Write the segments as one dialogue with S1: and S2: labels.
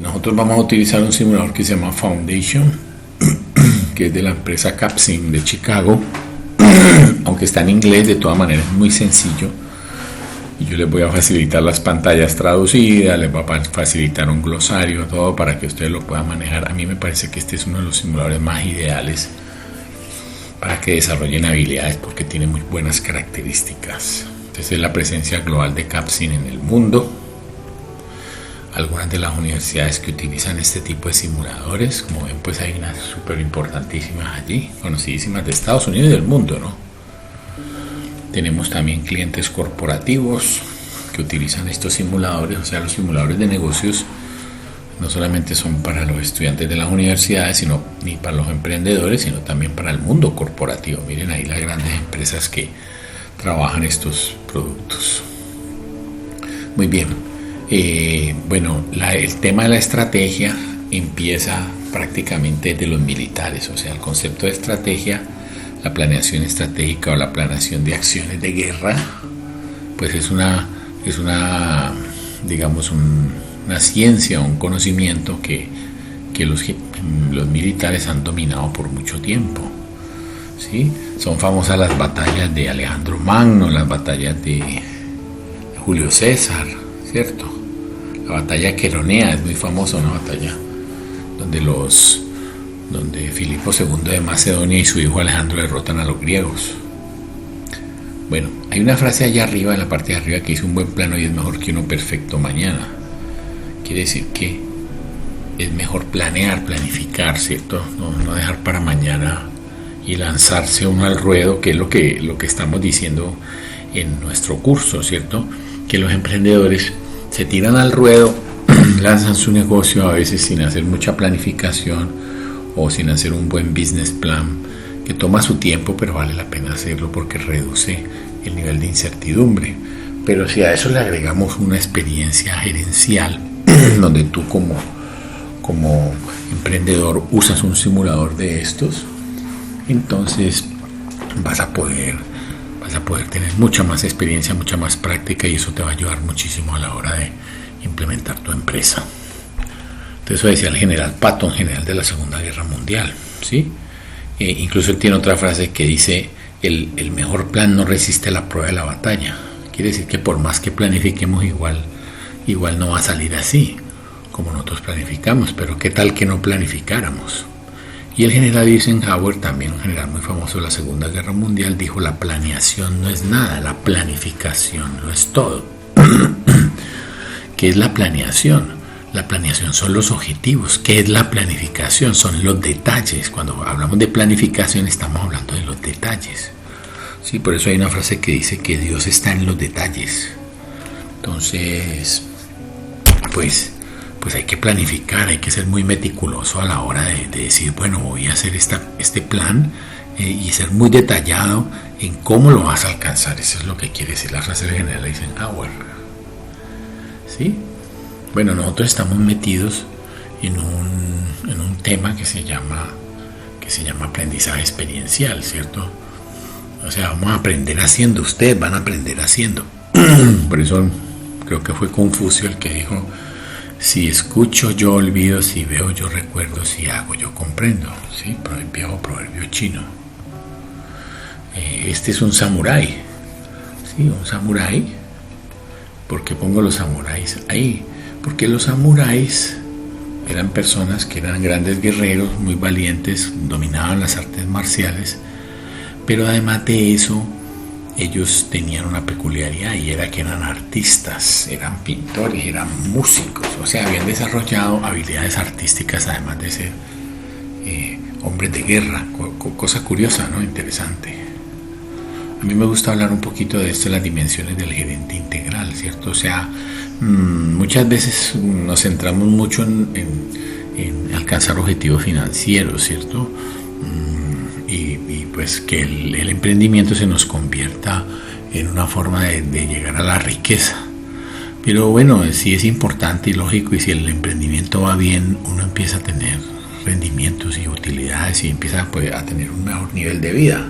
S1: nosotros vamos a utilizar un simulador que se llama Foundation, que es de la empresa Capsim de Chicago, aunque está en inglés, de todas maneras es muy sencillo. Y yo les voy a facilitar las pantallas traducidas, les voy a facilitar un glosario, todo para que ustedes lo puedan manejar. A mí me parece que este es uno de los simuladores más ideales para que desarrollen habilidades, porque tiene muy buenas características. Entonces es la presencia global de Capsim en el mundo. Algunas de las universidades que utilizan este tipo de simuladores, como ven, pues hay unas súper importantísimas allí, conocidísimas de Estados Unidos y del mundo, ¿no? Tenemos también clientes corporativos que utilizan estos simuladores, o sea, los simuladores de negocios no solamente son para los estudiantes de las universidades, ni para los emprendedores, sino también para el mundo corporativo. Miren ahí las grandes empresas que trabajan estos productos. Muy bien. Bueno, el tema de la estrategia empieza prácticamente de los militares, o sea, el concepto de estrategia, la planeación estratégica o la planeación de acciones de guerra, pues es una digamos, una ciencia, un conocimiento que los militares han dominado por mucho tiempo, ¿sí? Son famosas las batallas de Alejandro Magno, las batallas de Julio César, ¿cierto? La batalla de Queronea es muy famosa, una batalla donde Filipo II de Macedonia y su hijo Alejandro derrotan a los griegos. Bueno, hay una frase allá arriba, en la parte de arriba, que dice: un buen plano y es mejor que uno perfecto mañana. Quiere decir que es mejor planificar, ¿cierto? No dejar para mañana y lanzarse uno al ruedo, que es lo que estamos diciendo en nuestro curso, ¿cierto? Que los emprendedores se tiran al ruedo, lanzan su negocio a veces sin hacer mucha planificación o sin hacer un buen business plan, que toma su tiempo, pero vale la pena hacerlo porque reduce el nivel de incertidumbre. Pero si a eso le agregamos una experiencia gerencial, donde tú como emprendedor usas un simulador de estos, entonces vas a poder tener mucha más experiencia, mucha más práctica, y eso te va a ayudar muchísimo a la hora de implementar tu empresa. Entonces eso decía el general Patton, general de la Segunda Guerra Mundial, ¿sí? Incluso él tiene otra frase que dice: el mejor plan no resiste la prueba de la batalla. Quiere decir que por más que planifiquemos, igual no va a salir así como nosotros planificamos, pero qué tal que no planificáramos. Y el general Eisenhower, también un general muy famoso de la Segunda Guerra Mundial, dijo: la planeación no es nada, la planificación lo es todo. ¿Qué es la planeación? La planeación son los objetivos. ¿Qué es la planificación? Son los detalles. Cuando hablamos de planificación estamos hablando de los detalles, ¿sí? Por eso hay una frase que dice que Dios está en los detalles. Entonces, pues hay que planificar, hay que ser muy meticuloso a la hora de decir, bueno, voy a hacer este plan, y ser muy detallado en cómo lo vas a alcanzar. Eso es lo que quiere decir la frase del general Eisenhower, ¿sí? Bueno, nosotros estamos metidos en un tema que se llama aprendizaje experiencial, ¿cierto? O sea, vamos a aprender haciendo, ustedes van a aprender haciendo. Por eso creo que fue Confucio el que dijo: si escucho yo olvido, si veo yo recuerdo, si hago yo comprendo, ¿sí? Viejo proverbio chino. Este es un samurái, ¿sí? Un samurái. ¿Por qué pongo los samuráis ahí? Porque los samuráis eran personas que eran grandes guerreros, muy valientes, dominaban las artes marciales, pero además de eso, ellos tenían una peculiaridad, y era que eran artistas, eran pintores, eran músicos, o sea, habían desarrollado habilidades artísticas además de ser hombres de guerra. Cosa curiosa, ¿no? Interesante. A mí me gusta hablar un poquito de esto, las dimensiones del gerente integral, ¿cierto? O sea, muchas veces nos centramos mucho en alcanzar objetivos financieros, ¿cierto? Y pues que el emprendimiento se nos convierta en una forma de llegar a la riqueza. Pero bueno, sí es importante y lógico, y si el emprendimiento va bien, uno empieza a tener rendimientos y utilidades y empieza pues, a tener un mejor nivel de vida.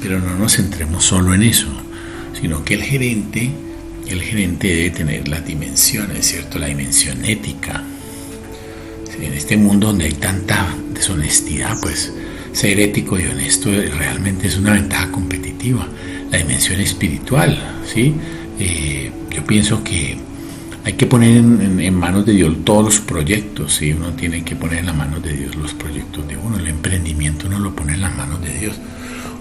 S1: Pero no nos centremos solo en eso, sino que el gerente debe tener las dimensiones, ¿cierto? La dimensión ética, en este mundo donde hay tanta deshonestidad, pues ser ético y honesto realmente es una ventaja competitiva. La dimensión espiritual, ¿sí? Yo pienso que hay que poner en manos de Dios todos los proyectos, ¿sí? Uno tiene que poner en las manos de Dios los proyectos de uno. El emprendimiento uno lo pone en las manos de Dios.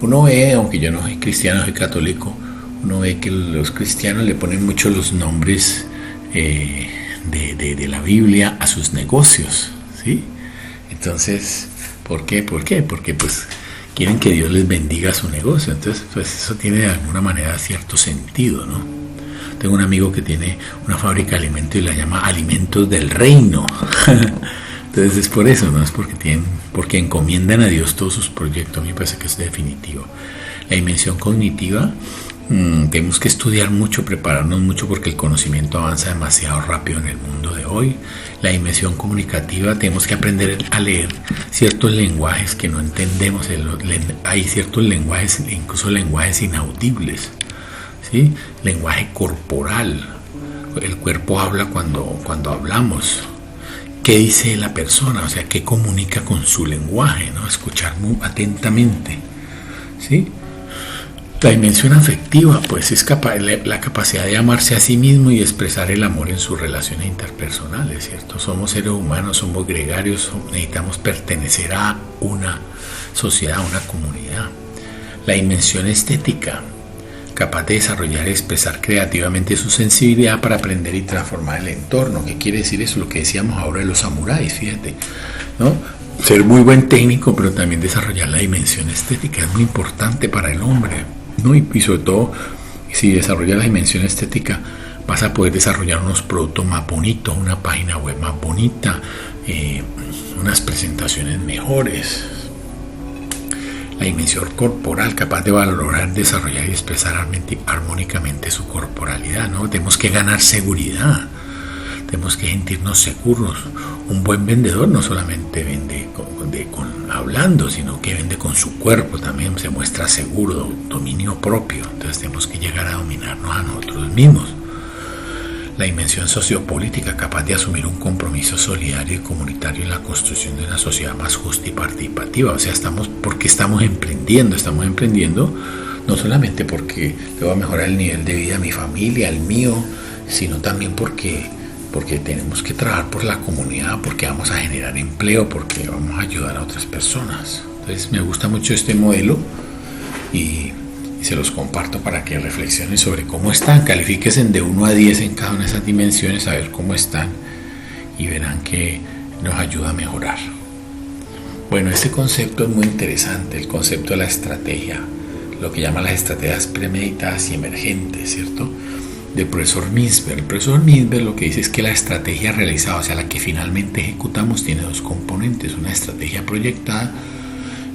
S1: Uno ve, aunque yo no soy cristiano, soy católico, uno ve que los cristianos le ponen mucho los nombres de la Biblia a sus negocios, ¿sí? Entonces, ¿por qué? Porque pues quieren que Dios les bendiga su negocio. Entonces, pues eso tiene de alguna manera cierto sentido, ¿no? Tengo un amigo que tiene una fábrica de alimentos y la llama Alimentos del Reino. Entonces es por eso, no es porque encomiendan a Dios todos sus proyectos. A mí me parece que es definitivo. La dimensión cognitiva, tenemos que estudiar mucho, prepararnos mucho, porque el conocimiento avanza demasiado rápido en el mundo de hoy. La dimensión comunicativa, tenemos que aprender a leer ciertos lenguajes que no entendemos. Hay ciertos lenguajes, incluso lenguajes inaudibles, ¿sí? Lenguaje corporal. El cuerpo habla cuando hablamos. ¿Qué dice la persona? O sea, ¿qué comunica con su lenguaje, ¿no? Escuchar muy atentamente, ¿sí? La dimensión afectiva, pues es la capacidad de amarse a sí mismo y expresar el amor en sus relaciones interpersonales, ¿cierto? Somos seres humanos, somos gregarios, necesitamos pertenecer a una sociedad, a una comunidad. La dimensión estética, capaz de desarrollar y expresar creativamente su sensibilidad para aprender y transformar el entorno. ¿Qué quiere decir eso? Lo que decíamos ahora de los samuráis, fíjate, ¿no? Ser muy buen técnico, pero también desarrollar la dimensión estética es muy importante para el hombre, ¿no? Y sobre todo, si desarrollas la dimensión estética, vas a poder desarrollar unos productos más bonitos, una página web más bonita, unas presentaciones mejores. La dimensión corporal, capaz de valorar, desarrollar y expresar armónicamente su corporalidad, ¿no? Tenemos que ganar seguridad, tenemos que sentirnos seguros. Un buen vendedor no solamente vende hablando, sino que vende con su cuerpo, también se muestra seguro, dominio propio. Entonces tenemos que llegar a dominarnos a nosotros mismos. La dimensión sociopolítica, capaz de asumir un compromiso solidario y comunitario en la construcción de una sociedad más justa y participativa. O sea, estamos emprendiendo no solamente porque le va a mejorar el nivel de vida a mi familia, al mío, sino también porque tenemos que trabajar por la comunidad, porque vamos a generar empleo, porque vamos a ayudar a otras personas. Entonces me gusta mucho este modelo y se los comparto para que reflexionen sobre cómo están. Califíquense de 1 a 10 en cada una de esas dimensiones, a ver cómo están, y verán que nos ayuda a mejorar. Bueno, este concepto es muy interesante, el concepto de la estrategia, lo que llaman las estrategias premeditadas y emergentes, ¿cierto? Del profesor Misber. El profesor Misber lo que dice es que la estrategia realizada, o sea, la que finalmente ejecutamos, tiene dos componentes: una estrategia proyectada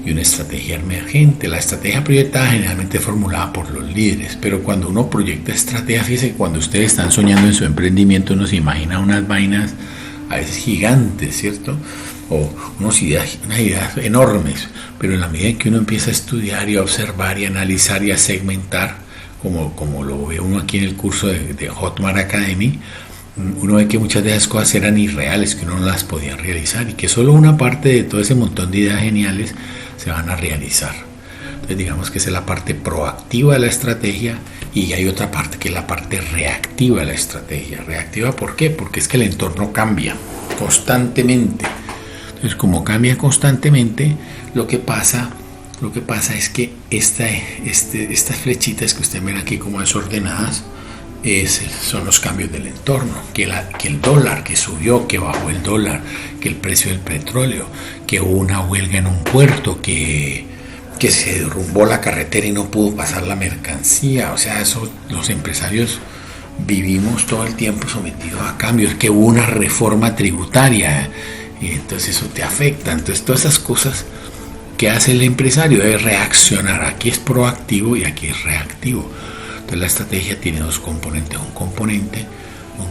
S1: y una estrategia emergente. La estrategia proyectada generalmente es formulada por los líderes, pero cuando uno proyecta estrategia, fíjense que cuando ustedes están soñando en su emprendimiento, uno se imagina unas vainas a veces gigantes, ¿cierto? O unas ideas enormes, pero en la medida en que uno empieza a estudiar y a observar y a analizar y a segmentar, como lo ve uno aquí en el curso de Hotmart Academy, uno ve que muchas de esas cosas eran irreales, que uno no las podía realizar, y que solo una parte de todo ese montón de ideas geniales se van a realizar. Entonces digamos que esa es la parte proactiva de la estrategia, y hay otra parte que es la parte reactiva de la estrategia. ¿Reactiva por qué? Porque es que el entorno cambia constantemente. Entonces, como cambia constantemente, lo que pasa es que estas flechitas que ustedes ven aquí como desordenadas son los cambios del entorno, que el dólar que subió, que bajó el dólar, que el precio del petróleo, que hubo una huelga en un puerto, que se derrumbó la carretera y no pudo pasar la mercancía. O sea, eso los empresarios vivimos todo el tiempo sometidos a cambios, que hubo una reforma tributaria, y entonces eso te afecta. Entonces todas esas cosas que hace el empresario debe reaccionar. Aquí es proactivo y aquí es reactivo. Entonces la estrategia tiene dos componentes, un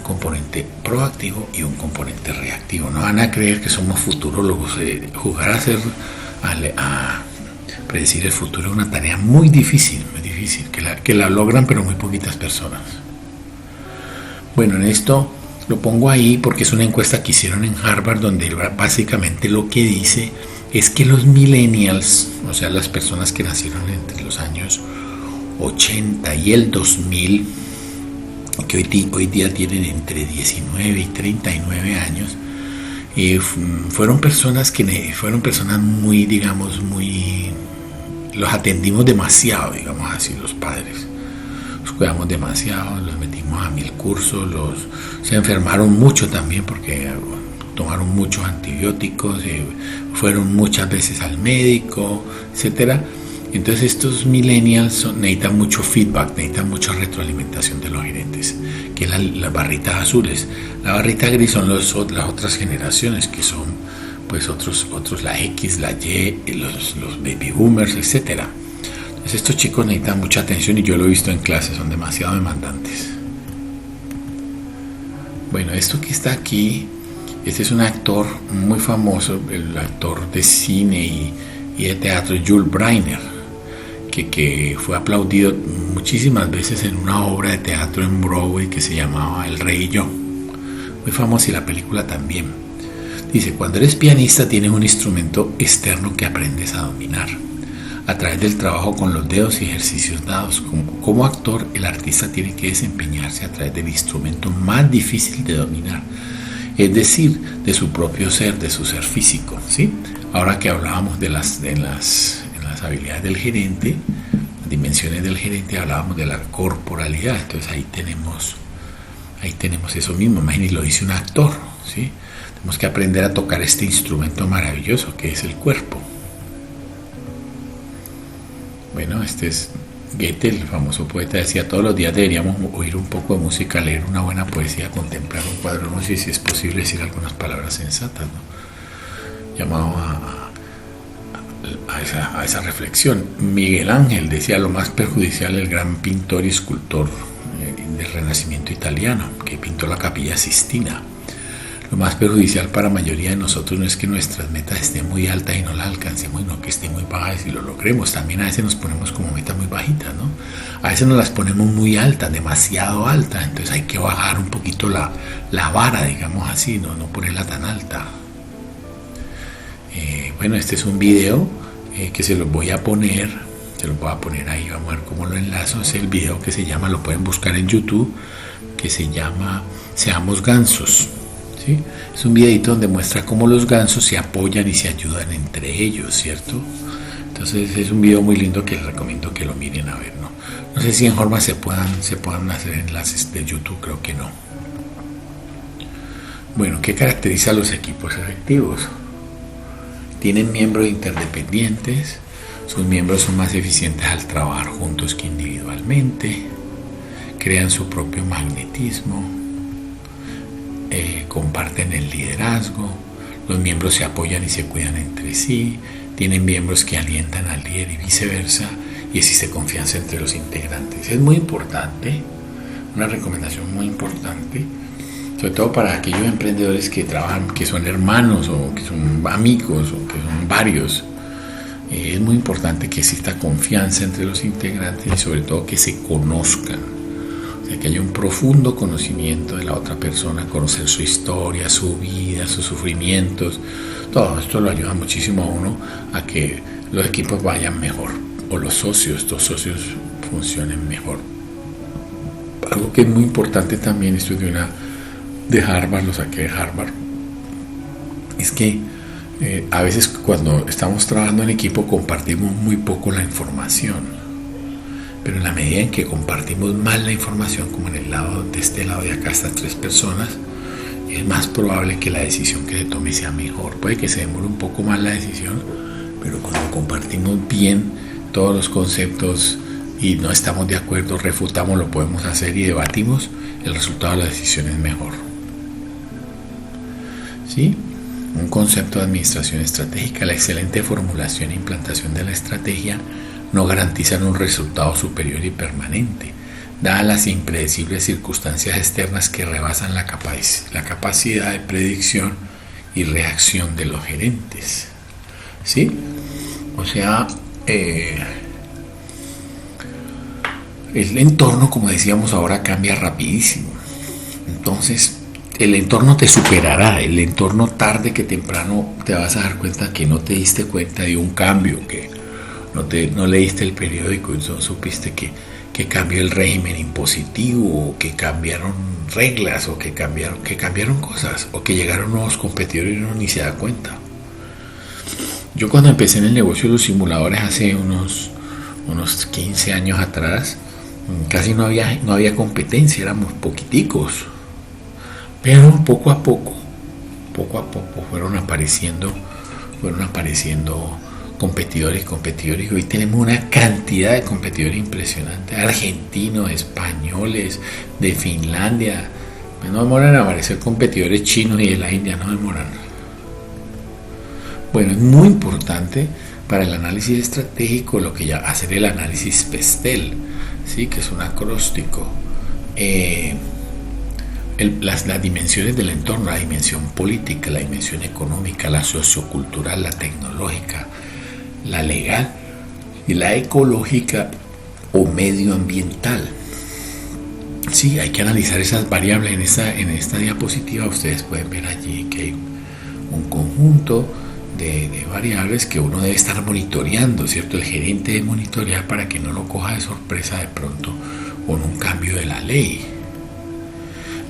S1: componente proactivo y un componente reactivo. No van a creer que somos futurólogos. Jugar a predecir el futuro es una tarea muy difícil, que la logran pero muy poquitas personas. Bueno, en esto Lo pongo ahí porque es una encuesta que hicieron en Harvard, donde básicamente lo que dice es que los millennials, o sea, las personas que nacieron entre los años 80 y el 2000, que hoy día tienen entre 19 y 39 años, fueron personas muy, digamos, los atendimos demasiado, digamos así, los padres. Los cuidamos demasiado, los metimos a 1000 cursos, se enfermaron mucho también porque tomaron muchos antibióticos, fueron muchas veces al médico, etcétera. Entonces estos millennials necesitan mucho feedback, necesitan mucha retroalimentación de los gerentes, que es las barritas azules. La barrita gris son las otras generaciones, que son pues otros la X, la Y, los baby boomers, etcétera. Entonces estos chicos necesitan mucha atención y yo lo he visto en clases, son demasiado demandantes. Bueno, esto que está aquí, este es un actor muy famoso, el actor de cine y de teatro Jules Briner, que fue aplaudido muchísimas veces en una obra de teatro en Broadway que se llamaba El Rey y Yo. Muy famosa, y la película también. Dice: cuando eres pianista tienes un instrumento externo que aprendes a dominar a través del trabajo con los dedos y ejercicios dados. Como actor, el artista tiene que desempeñarse a través del instrumento más difícil de dominar, es decir, de su propio ser, de su ser físico, ¿sí? Ahora que hablábamos de las habilidades del gerente, dimensiones del gerente, hablábamos de la corporalidad. Entonces ahí tenemos eso mismo. Imagínense, lo dice un actor, ¿sí? Tenemos que aprender a tocar este instrumento maravilloso que es el cuerpo. Bueno, este es Goethe, el famoso poeta. Decía: todos los días deberíamos oír un poco de música, leer una buena poesía, contemplar un cuadro, no sé si es posible decir algunas palabras sensatas, ¿no? Llamado a esa reflexión. Miguel Ángel decía: lo más perjudicial, el gran pintor y escultor del Renacimiento italiano, que pintó la Capilla Sistina. Lo más perjudicial para la mayoría de nosotros no es que nuestras metas estén muy altas y no las alcancemos, no que estén muy bajas y lo logremos. También a veces nos ponemos como meta muy bajitas, ¿no? A veces nos las ponemos muy altas, demasiado altas. Entonces hay que bajar un poquito la vara, digamos así, no ponerla tan alta. Bueno, este es un video que se los voy a poner ahí, vamos a ver cómo lo enlazo. Es el video que se llama, lo pueden buscar en YouTube, que se llama Seamos Gansos, ¿sí? Es un videito donde muestra cómo los gansos se apoyan y se ayudan entre ellos, ¿cierto? Entonces es un video muy lindo que les recomiendo que lo miren a ver, ¿no? No sé si en forma se puedan hacer enlaces de YouTube, creo que no. Bueno, ¿qué caracteriza a los equipos efectivos? Tienen miembros interdependientes, sus miembros son más eficientes al trabajar juntos que individualmente, crean su propio magnetismo, comparten el liderazgo, los miembros se apoyan y se cuidan entre sí, tienen miembros que alientan al líder y viceversa, y existe confianza entre los integrantes. Es muy importante, una recomendación muy importante, sobre todo para aquellos emprendedores que trabajan, que son hermanos o que son amigos o que son varios. Es muy importante que exista confianza entre los integrantes y sobre todo que se conozcan, o sea, que haya un profundo conocimiento de la otra persona, conocer su historia, su vida, sus sufrimientos. Todo esto lo ayuda muchísimo a uno a que los equipos vayan mejor, o los socios funcionen mejor. Algo que es muy importante también, esto es de Harvard, lo saqué de Harvard, es que a veces cuando estamos trabajando en equipo compartimos muy poco la información, pero en la medida en que compartimos más la información, como de este lado de acá, estas 3 personas, es más probable que la decisión que se tome sea mejor. Puede que se demore un poco más la decisión, pero cuando compartimos bien todos los conceptos y no estamos de acuerdo, refutamos, lo podemos hacer y debatimos, el resultado de la decisión es mejor. ¿Sí? Un concepto de administración estratégica: la excelente formulación e implantación de la estrategia no garantizan un resultado superior y permanente, dadas las impredecibles circunstancias externas que rebasan la capacidad de predicción y reacción de los gerentes. ¿Sí? O sea, el entorno, como decíamos ahora, cambia rapidísimo. Entonces el entorno te superará, el entorno tarde que temprano te vas a dar cuenta que no te diste cuenta de un cambio, que no leíste el periódico y no supiste que cambió el régimen impositivo, o que cambiaron reglas, o que cambiaron cosas, o que llegaron nuevos competidores y uno ni se da cuenta. Yo cuando empecé en el negocio de los simuladores hace unos 15 años atrás, casi no había competencia, éramos poquiticos. Pero poco a poco fueron apareciendo competidores, y hoy tenemos una cantidad de competidores impresionante, argentinos, españoles, de Finlandia. No demoran a aparecer competidores chinos y de la India, no demoran. Bueno, es muy importante para el análisis estratégico lo que ya hacer el análisis PESTEL, ¿sí? Que es un acróstico. Las dimensiones del entorno, la dimensión política, la dimensión económica, la sociocultural, la tecnológica, la legal y la ecológica o medioambiental. Sí, hay que analizar esas variables. En esta diapositiva ustedes pueden ver allí que hay un conjunto de variables que uno debe estar monitoreando, ¿cierto? El gerente debe monitorear para que no lo coja de sorpresa de pronto con un cambio de la ley.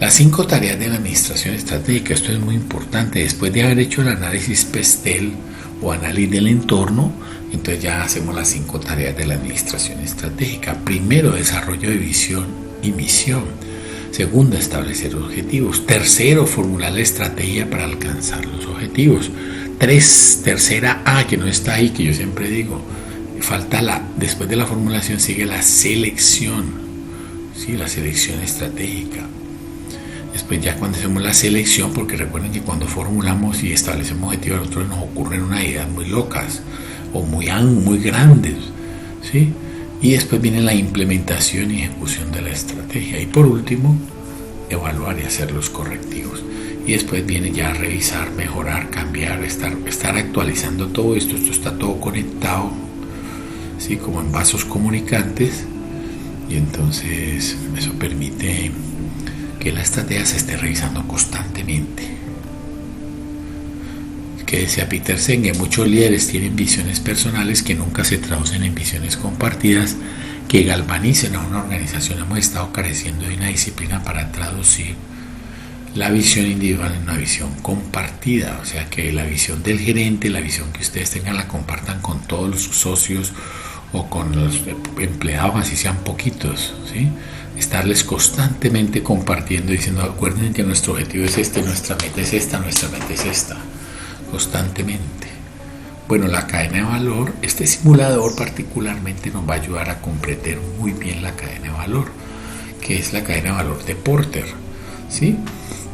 S1: Las 5 tareas de la administración estratégica, esto es muy importante. Después de haber hecho el análisis PESTEL o análisis del entorno, entonces ya hacemos las 5 tareas de la administración estratégica. Primero, desarrollo de visión y misión. Segundo, establecer objetivos. Tercero, formular la estrategia para alcanzar los objetivos. Tercera A, que no está ahí, que yo siempre digo, después de la formulación sigue la selección, ¿sí? La selección estratégica. Después ya cuando hacemos la selección, porque recuerden que cuando formulamos y establecemos objetivos, a nosotros nos ocurren unas ideas muy locas o muy grandes, ¿sí? Y después viene la implementación y ejecución de la estrategia. Y por último, evaluar y hacer los correctivos. Y después viene ya revisar, mejorar, cambiar, estar actualizando todo esto. Esto está todo conectado, ¿sí? Como en vasos comunicantes. Y entonces eso permite que la estrategia se esté revisando constantemente. Que decía Peter Senge, muchos líderes tienen visiones personales que nunca se traducen en visiones compartidas que galvanicen a una organización. Hemos estado careciendo de una disciplina para traducir la visión individual en una visión compartida, o sea que la visión del gerente, la visión que ustedes tengan, la compartan con todos sus socios o con los empleados, así sean poquitos, ¿sí? Estarles constantemente compartiendo, diciendo, acuérdense que nuestro objetivo es este, nuestra meta es esta, constantemente. Bueno, la cadena de valor, este simulador particularmente nos va a ayudar a comprender muy bien la cadena de valor, que es la cadena de valor de Porter, ¿sí?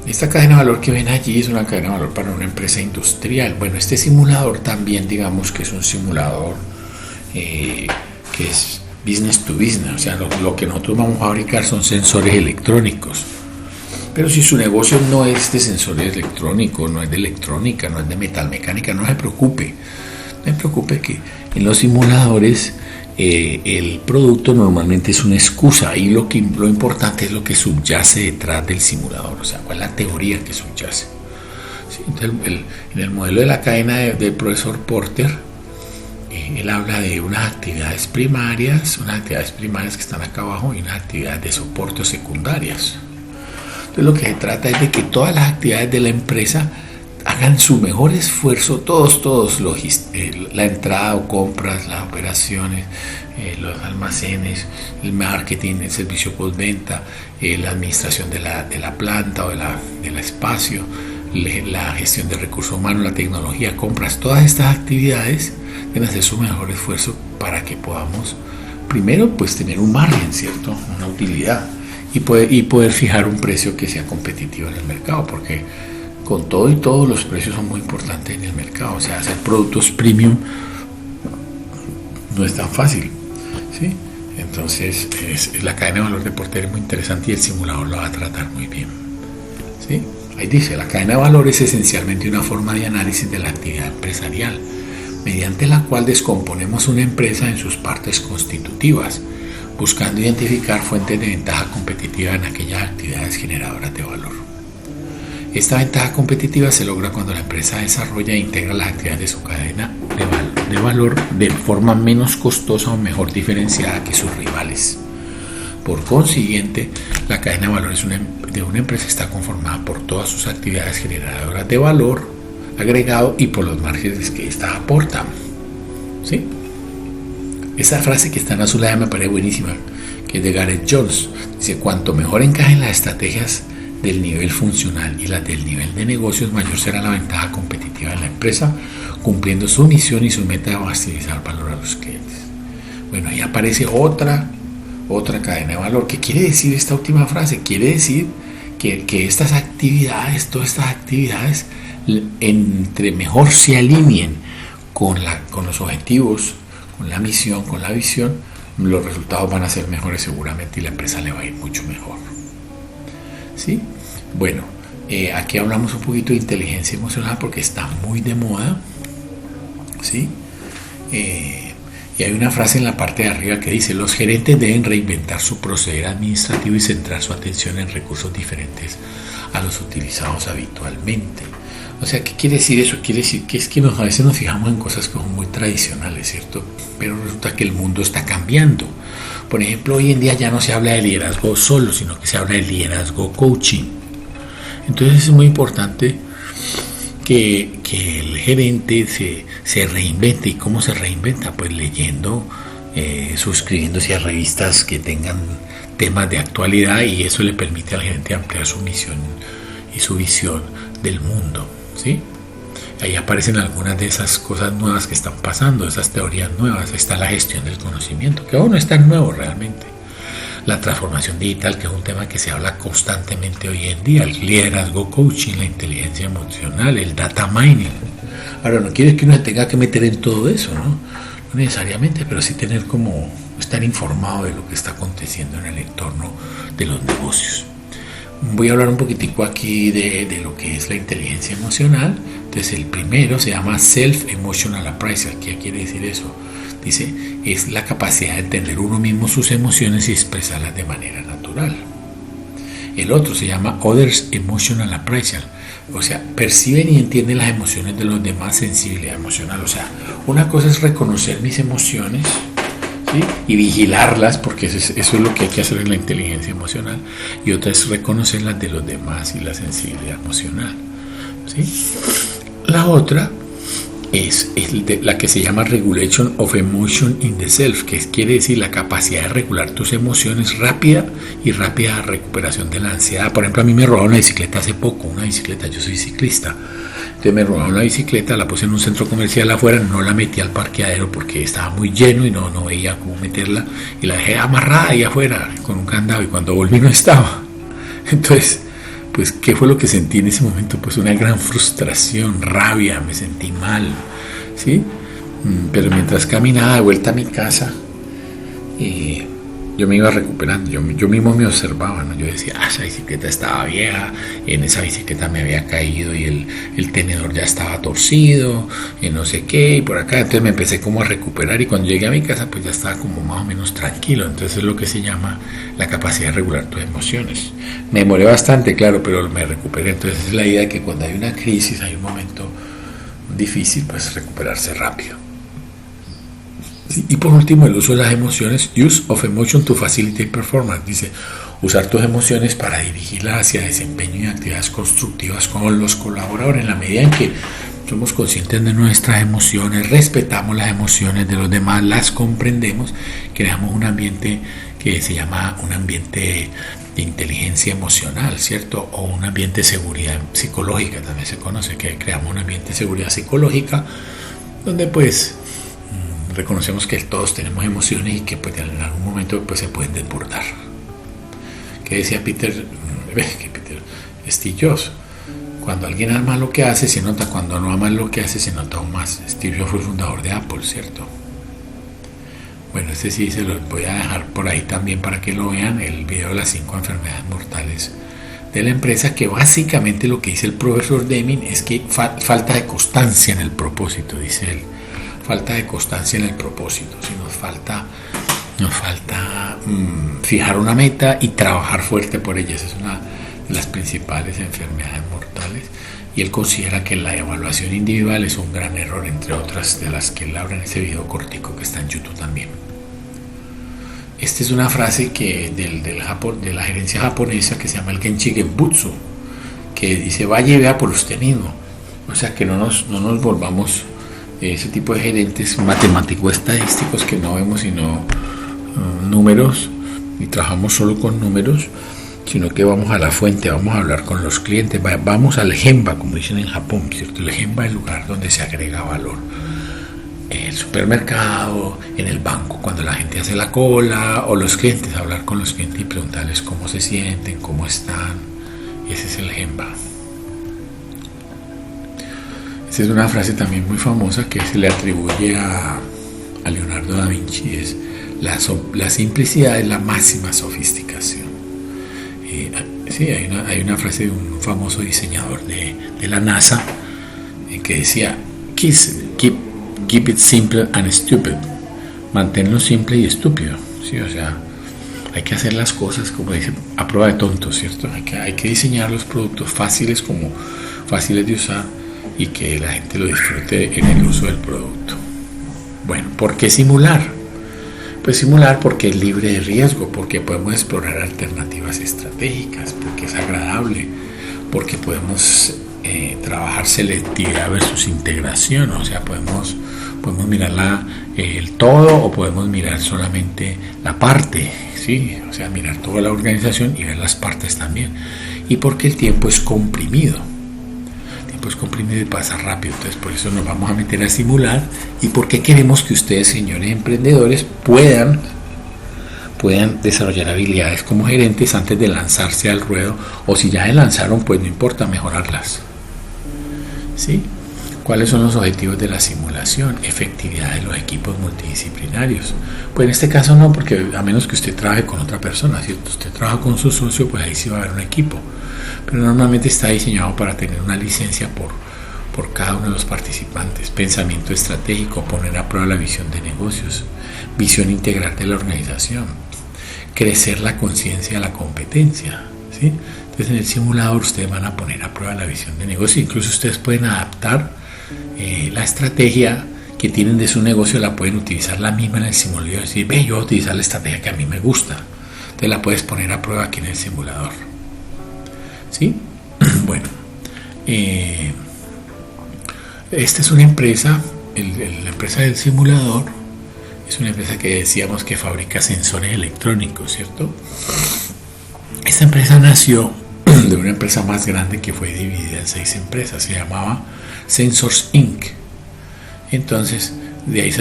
S1: Esta cadena de valor que ven allí es una cadena de valor para una empresa industrial. Bueno, este simulador también, digamos que es un simulador que es business to business, o sea, lo que nosotros vamos a fabricar son sensores electrónicos. Pero si su negocio no es de sensores electrónicos, no es de electrónica, no es de metalmecánica, no se preocupe. No se preocupe que en los simuladores el producto normalmente es una excusa y lo importante es lo que subyace detrás del simulador, o sea, cuál es la teoría que subyace. ¿Sí? Entonces, en el modelo de la cadena del profesor Porter, él habla de unas actividades primarias que están acá abajo y unas actividades de soporte o secundarias. Entonces lo que se trata es de que todas las actividades de la empresa hagan su mejor esfuerzo, todos la entrada o compras, las operaciones, los almacenes, el marketing, el servicio postventa, la administración de la planta o del espacio, la gestión de recursos humanos, la tecnología, compras, todas estas actividades deben hacer su mejor esfuerzo para que podamos primero pues tener un margen, ¿cierto? Una utilidad y poder fijar un precio que sea competitivo en el mercado, porque con todo y todo los precios son muy importantes en el mercado, o sea, hacer productos premium no es tan fácil, ¿sí? Entonces la cadena de valor de Porter es muy interesante y el simulador lo va a tratar muy bien, ¿sí? Ahí dice, la cadena de valor es esencialmente una forma de análisis de la actividad empresarial, mediante la cual descomponemos una empresa en sus partes constitutivas, buscando identificar fuentes de ventaja competitiva en aquellas actividades generadoras de valor. Esta ventaja competitiva se logra cuando la empresa desarrolla e integra las actividades de su cadena de valor de forma menos costosa o mejor diferenciada que sus rivales. Por consiguiente, la cadena de valor de una empresa está conformada por todas sus actividades generadoras de valor agregado y por los márgenes que éstas aportan. ¿Sí? Esa frase que está en azul me parece buenísima, que es de Gareth Jones. Dice: cuanto mejor encajen las estrategias del nivel funcional y las del nivel de negocios, mayor será la ventaja competitiva de la empresa, cumpliendo su misión y su meta de maximizar valor a los clientes. Bueno, ahí aparece otra cadena de valor. ¿Qué quiere decir esta última frase? Quiere decir que estas actividades, todas estas actividades, entre mejor se alineen con los objetivos, con la misión, con la visión, los resultados van a ser mejores seguramente y la empresa le va a ir mucho mejor. ¿Sí? Bueno, aquí hablamos un poquito de inteligencia emocional porque está muy de moda. ¿Sí? Y hay una frase en la parte de arriba que dice: los gerentes deben reinventar su proceder administrativo y centrar su atención en recursos diferentes a los utilizados habitualmente. O sea, ¿qué quiere decir eso? Quiere decir que es que a veces nos fijamos en cosas que son muy tradicionales, ¿cierto? Pero resulta que el mundo está cambiando. Por ejemplo, hoy en día ya no se habla de liderazgo solo, sino que se habla de liderazgo coaching. Entonces es muy importante que el gerente se reinvente. ¿Y cómo se reinventa? Pues leyendo, suscribiéndose a revistas que tengan temas de actualidad, y eso le permite al gerente ampliar su misión y su visión del mundo. ¿Sí? Ahí aparecen algunas de esas cosas nuevas que están pasando, esas teorías nuevas. Está la gestión del conocimiento, que aún no es tan nuevo realmente. La transformación digital, que es un tema que se habla constantemente hoy en día. El liderazgo coaching, la inteligencia emocional, el data mining. Ahora, no quiere que uno se tenga que meter en todo eso, ¿no? No necesariamente, pero sí tener como estar informado de lo que está aconteciendo en el entorno de los negocios. Voy a hablar un poquitico aquí de lo que es la inteligencia emocional. Entonces, el primero se llama Self-Emotional Appraisal. ¿Qué quiere decir eso? Dice, es la capacidad de entender uno mismo sus emociones y expresarlas de manera natural. El otro se llama Others Emotional Appraisal. O sea, perciben y entienden las emociones de los demás, sensibilidad emocional. O sea, una cosa es reconocer mis emociones, ¿sí? Y vigilarlas, porque eso es lo que hay que hacer en la inteligencia emocional, y otra es reconocer las de los demás y la sensibilidad emocional, ¿sí? La otra es la que se llama Regulation of Emotion in the Self, que quiere decir la capacidad de regular tus emociones rápida recuperación de la ansiedad. Por ejemplo, a mí me robaron una bicicleta hace poco, yo soy ciclista. Entonces me robaron la bicicleta, la puse en un centro comercial afuera, no la metí al parqueadero porque estaba muy lleno y no veía cómo meterla, y la dejé amarrada ahí afuera con un candado, y cuando volví no estaba. Entonces, pues, ¿qué fue lo que sentí en ese momento? Pues una gran frustración, rabia, me sentí mal, ¿sí? Pero mientras caminaba de vuelta a mi casa, yo me iba recuperando, yo mismo me observaba, ¿no? Yo decía, esa bicicleta estaba vieja, en esa bicicleta me había caído y el tenedor ya estaba torcido, y no sé qué, y por acá. Entonces me empecé como a recuperar, y cuando llegué a mi casa pues ya estaba como más o menos tranquilo. Entonces es lo que se llama la capacidad de regular tus emociones. Me demoré bastante, claro, pero me recuperé. Entonces es la idea de que cuando hay una crisis, hay un momento difícil, pues recuperarse rápido. Y por último, el uso de las emociones, Use of Emotion to Facilitate Performance. Dice, usar tus emociones para dirigirlas hacia desempeño y actividades constructivas con los colaboradores. En la medida en que somos conscientes de nuestras emociones, respetamos las emociones de los demás, las comprendemos, creamos un ambiente que se llama un ambiente de inteligencia emocional, ¿cierto? O un ambiente de seguridad psicológica, también se conoce, que creamos un ambiente de seguridad psicológica, donde pues reconocemos que todos tenemos emociones y que pues, en algún momento pues, se pueden desbordar. ¿Qué decía Steve Jobs? Cuando alguien ama lo que hace, se nota; cuando no ama lo que hace, se nota aún más. Steve Jobs fue el fundador de Apple, ¿cierto? Bueno, este sí se los voy a dejar por ahí también para que lo vean, el video de las 5 enfermedades mortales de la empresa, que básicamente lo que dice el profesor Deming es que falta de constancia en el propósito, dice él. Falta de constancia en el propósito. Si nos falta fijar una meta y trabajar fuerte por ella. Esa es una de las principales enfermedades mortales, y él considera que la evaluación individual es un gran error, entre otras de las que él habla en ese video cortico que está en YouTube también. Esta es una frase que de la gerencia japonesa que se llama el Genchi Genbutsu, que dice: vaya y vea por usted mismo. O sea, que no nos volvamos ese tipo de gerentes matemático-estadísticos que no vemos sino números y trabajamos solo con números, sino que vamos a la fuente, vamos a hablar con los clientes, vamos al gemba, como dicen en Japón, ¿cierto? El gemba es el lugar donde se agrega valor. El supermercado, en el banco, cuando la gente hace la cola, o los clientes, hablar con los clientes y preguntarles cómo se sienten, cómo están. Ese es el gemba. Esa es una frase también muy famosa que se le atribuye a Leonardo da Vinci, es: la simplicidad es la máxima sofisticación. Sí, hay una frase de un famoso diseñador de la NASA que decía: keep it simple and stupid. Manténlo simple y estúpido. ¿Sí? O sea, hay que hacer las cosas, como dicen, a prueba de tontos, ¿cierto? Hay que diseñar los productos fáciles como fáciles de usar y que la gente lo disfrute en el uso del producto. Bueno, ¿por qué simular? Pues simular porque es libre de riesgo, porque podemos explorar alternativas estratégicas, porque es agradable, porque podemos trabajar selectividad versus integración. O sea, podemos mirar el todo o podemos mirar solamente la parte, ¿sí? O sea, mirar toda la organización y ver las partes también. Y porque el tiempo es comprimido. Es comprimido y pasa rápido, entonces por eso nos vamos a meter a simular. Y porque queremos que ustedes, señores emprendedores, puedan desarrollar habilidades como gerentes antes de lanzarse al ruedo, o si ya se lanzaron, pues no importa, mejorarlas. ¿Sí? ¿Cuáles son los objetivos de la simulación? Efectividad de los equipos multidisciplinarios. Pues en este caso no, porque a menos que usted trabaje con otra persona, ¿cierto? Usted trabaja con su socio, pues ahí sí va a haber un equipo. Pero normalmente está diseñado para tener una licencia por cada uno de los participantes. Pensamiento estratégico, poner a prueba la visión de negocios, visión integral de la organización, crecer la conciencia de la competencia, ¿sí? Entonces en el simulador ustedes van a poner a prueba la visión de negocio. Incluso ustedes pueden adaptar la estrategia que tienen de su negocio, la pueden utilizar la misma en el simulador y decir: ve, yo voy a utilizar la estrategia que a mí me gusta. Entonces la puedes poner a prueba aquí en el simulador. ¿Sí? Bueno, esta es una empresa, la empresa del simulador es una empresa que decíamos que fabrica sensores electrónicos, ¿cierto? Esta empresa nació de una empresa más grande que fue dividida en 6 empresas, se llamaba Sensors Inc. Entonces, de ahí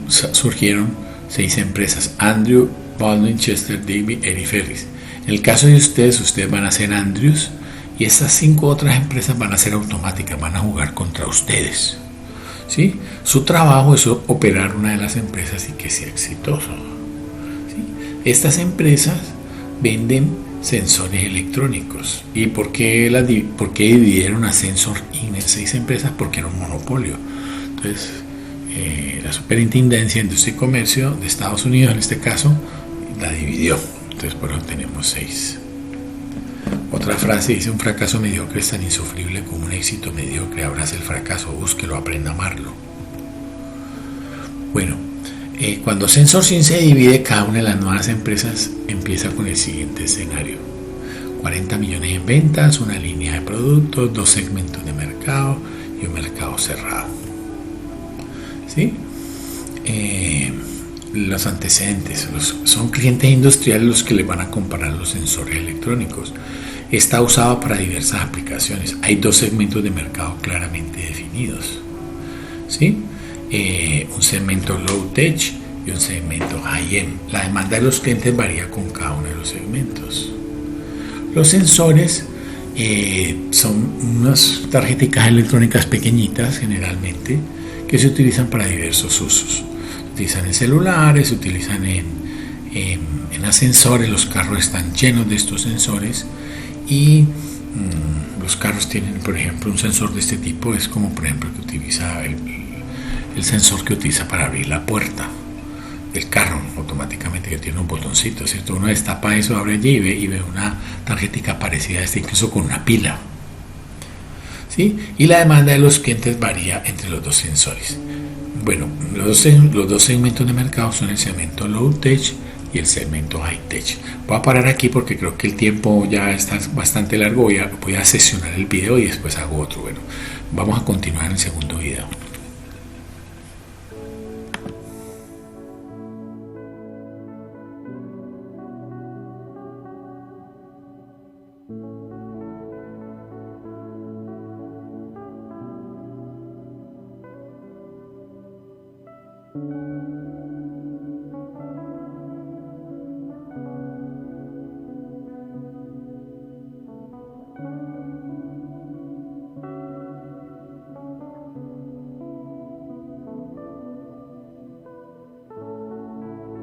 S1: surgieron 6 empresas: Andrew, Baldwin, Chester, Davy, Eddie Ferris. En el caso de ustedes van a ser Andrews, y esas 5 otras empresas van a ser automáticas, van a jugar contra ustedes. ¿Sí? Su trabajo es operar una de las empresas y que sea exitoso. ¿Sí? Estas empresas venden sensores electrónicos. ¿Y por qué dividieron a Sensor Inc. en 6 empresas? Porque era un monopolio. Entonces, la Superintendencia de Industria y Comercio de Estados Unidos, en este caso, la dividió. Entonces, por eso tenemos 6. Otra frase dice: un fracaso mediocre es tan insufrible como un éxito mediocre. Abrace el fracaso, búsquelo, aprenda a amarlo. Bueno, cuando Sensors Inc. se divide, cada una de las nuevas empresas empieza con el siguiente escenario: 40 millones en ventas, una línea de productos, 2 segmentos de mercado y un mercado cerrado. ¿Sí? Los antecedentes son clientes industriales los que les van a comprar los sensores electrónicos. Está usado para diversas aplicaciones. Hay 2 segmentos de mercado claramente definidos, ¿sí? Un segmento low tech y un segmento high-end. La demanda de los clientes varía con cada uno de los segmentos. Los sensores son unas tarjeticas electrónicas pequeñitas, generalmente, que se utilizan para diversos usos. Se utilizan en celulares, se utilizan en ascensores. Los carros están llenos de estos sensores y los carros tienen, por ejemplo, un sensor de este tipo. Es como, por ejemplo, que utiliza el sensor que utiliza para abrir la puerta. del carro automáticamente, que tiene un botoncito, ¿cierto? Uno destapa eso, abre allí y ve una tarjetica parecida a esta, incluso con una pila, ¿sí? Y la demanda de los clientes varía entre los dos sensores. Bueno, los dos segmentos de mercado son el segmento low tech y el segmento high tech. Voy a parar aquí porque creo que el tiempo ya está bastante largo. Voy a sesionar el video y después hago otro. Bueno, vamos a continuar en el segundo video.